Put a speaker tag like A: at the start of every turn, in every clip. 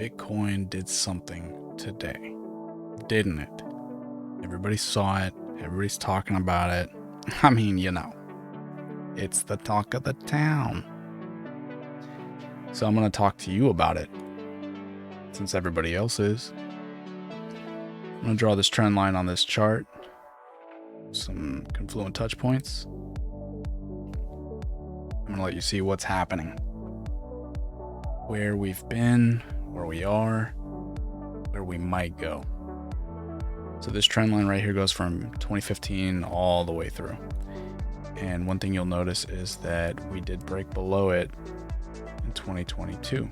A: Bitcoin did something today, didn't it? Everybody saw it. Everybody's talking about it. I mean, it's the talk of the town. So I'm going to talk to you about it, since everybody else is. I'm going to draw this trend line on this chart. Some confluent touch points. I'm going to let you see what's happening. Where we've been, where we are, where we might go. So this trend line right here goes from 2015 all the way through. And one thing you'll notice is that we did break below it in 2022.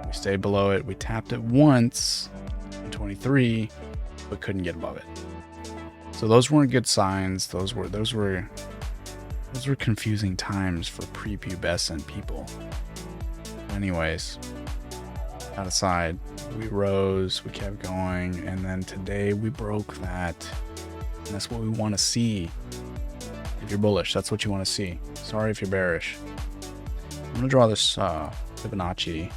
A: We stayed below it. We tapped it once in 23, but couldn't get above it. So those weren't good signs. Those were confusing times for prepubescent people. Anyways, that aside, we rose, we kept going, and then today we broke that. And that's what we want to see. If you're bullish, that's what you want to see. Sorry if you're bearish. I'm going to draw this Fibonacci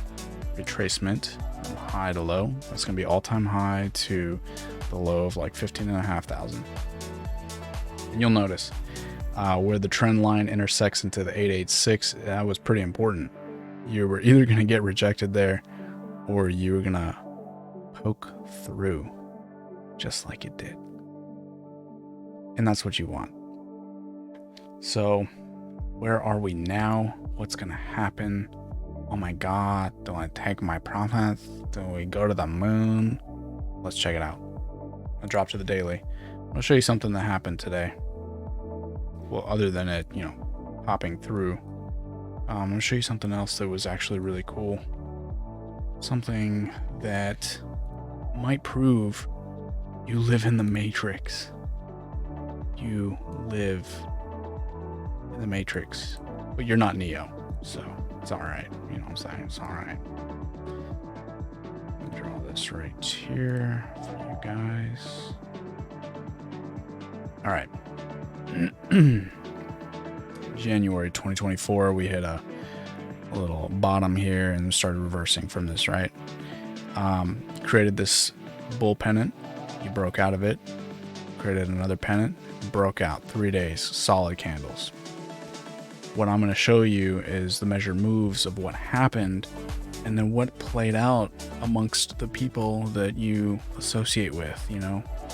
A: retracement from high to low. That's going to be all-time high to the low of like 15,500. And you'll notice where the trend line intersects into the 886, that was pretty important. You were either going to get rejected there or you were going to poke through just like it did. And that's what you want. So where are we now? What's going to happen? Oh my God, do I take my profits? Do we go to the moon? Let's check it out. I'll drop to the daily. I'll show you something that happened today. Well, other than it, popping through. I'm going to show you something else that was actually really cool. Something that might prove you live in the Matrix. You live in the Matrix, but you're not Neo, so it's all right. You know what I'm saying? It's all right. I'll draw this right here for you guys. All right. January 2024, we hit a little bottom here and started reversing from this, right? Created this bull pennant. You broke out of it. Created another pennant. Broke out. 3 days. Solid candles. What I'm going to show you is the measured moves of what happened and then what played out amongst the people that you associate with,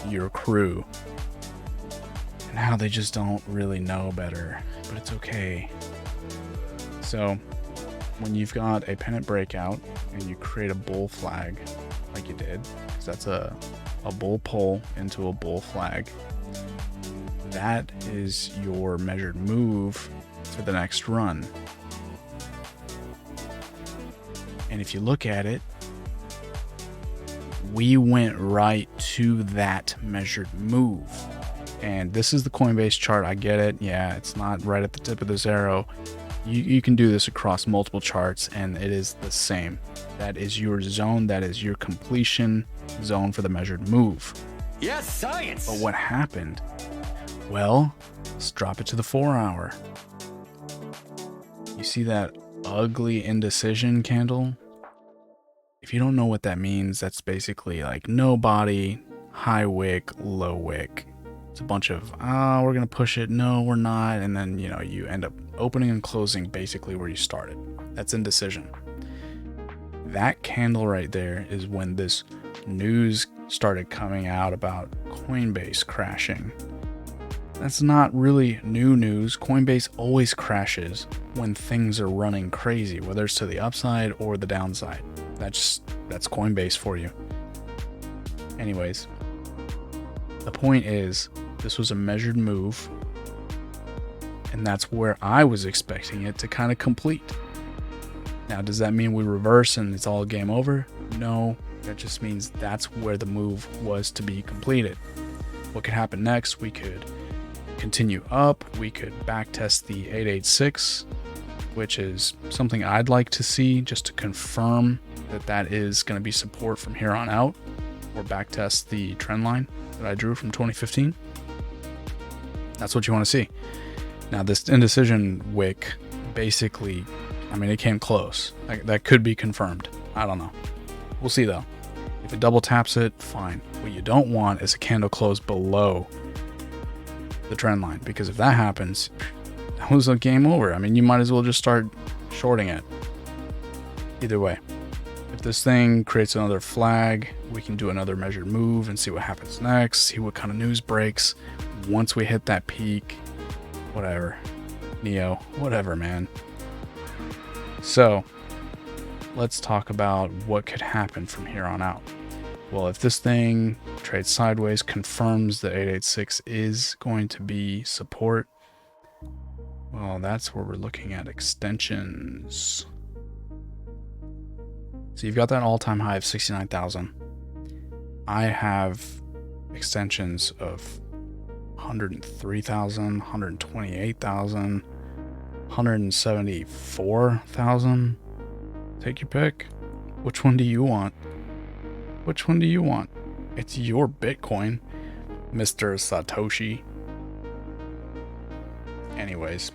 A: your crew. And how they just don't really know better, but it's okay. So when you've got a pennant breakout and you create a bull flag like you did, because that's a bull pull into a bull flag, that is your measured move for the next run. And if you look at it, we went right to that measured move. And this is the Coinbase chart. I get it. Yeah, it's not right at the tip of this arrow. You can do this across multiple charts and it is the same. That is your zone. That is your completion zone for the measured move.
B: Yes, science.
A: But what happened? Well, let's drop it to the 4 hour. You see that ugly indecision candle? If you don't know what that means, that's basically like no body, high wick, low wick. It's a bunch of, we're going to push it. No, we're not. And then, you end up opening and closing basically where you started. That's indecision. That candle right there is when this news started coming out about Coinbase crashing. That's not really new news. Coinbase always crashes when things are running crazy, whether it's to the upside or the downside. That's Coinbase for you. Anyways, the point is, this was a measured move, and that's where I was expecting it to kind of complete. Now, does that mean we reverse and it's all game over? No, that just means that's where the move was to be completed. What could happen next? We could continue up. We could backtest the 886, which is something I'd like to see just to confirm that is going to be support from here on out, or backtest the trend line that I drew from 2015. That's what you want to see. Now, this indecision wick, basically, it came close. That could be confirmed. I don't know. We'll see though. If it double taps it, fine. What you don't want is a candle close below the trend line, because if that happens, that was a game over. I mean, you might as well just start shorting it. Either way, if this thing creates another flag, we can do another measured move and see what happens next, see what kind of news breaks once we hit that peak. Whatever. Neo, whatever, man. So let's talk about what could happen from here on out. Well, if this thing trades sideways, confirms that 886 is going to be support, well, that's where we're looking at extensions. So you've got that all-time high of 69,000. I have extensions of 103,000, 128,000, 174,000. Take your pick. Which one do you want? Which one do you want? It's your Bitcoin, Mr. Satoshi. Anyways,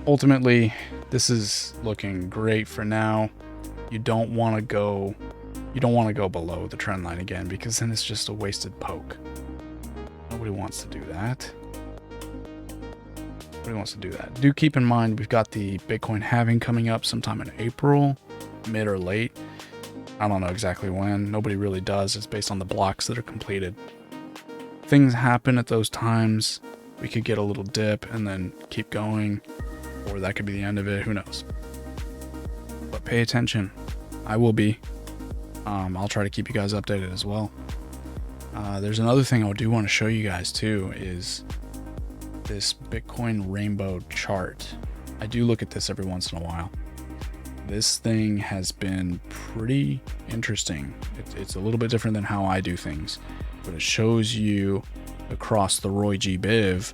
A: ultimately, this is looking great for now. You don't want to go below the trend line again, because then it's just a wasted poke. Nobody wants to do that. Nobody wants to do that. Do keep in mind, we've got the Bitcoin halving coming up sometime in April, mid or late. I don't know exactly when. Nobody really does. It's based on the blocks that are completed. Things happen at those times. We could get a little dip and then keep going, or that could be the end of it. Who knows? But pay attention. I will be. I'll try to keep you guys updated as well. There's another thing I do want to show you guys too, is this Bitcoin rainbow chart. I do look at this every once in a while. This thing has been pretty interesting. It's a little bit different than how I do things, but it shows you across the Roy G. Biv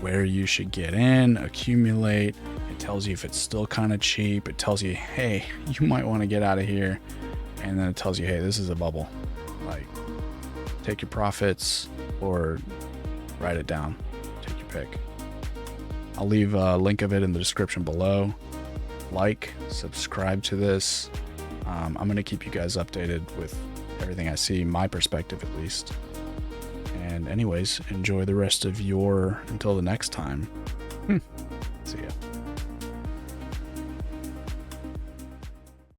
A: where you should get in, accumulate. It tells you if it's still kind of cheap. It tells you, hey, you might want to get out of here. And then it tells you, hey, this is a bubble. Like, take your profits or write it down. Take your pick. I'll leave a link of it in the description below. Like, subscribe to this. I'm going to keep you guys updated with everything I see, my perspective at least. And anyways, enjoy the rest of your, until the next time. See ya.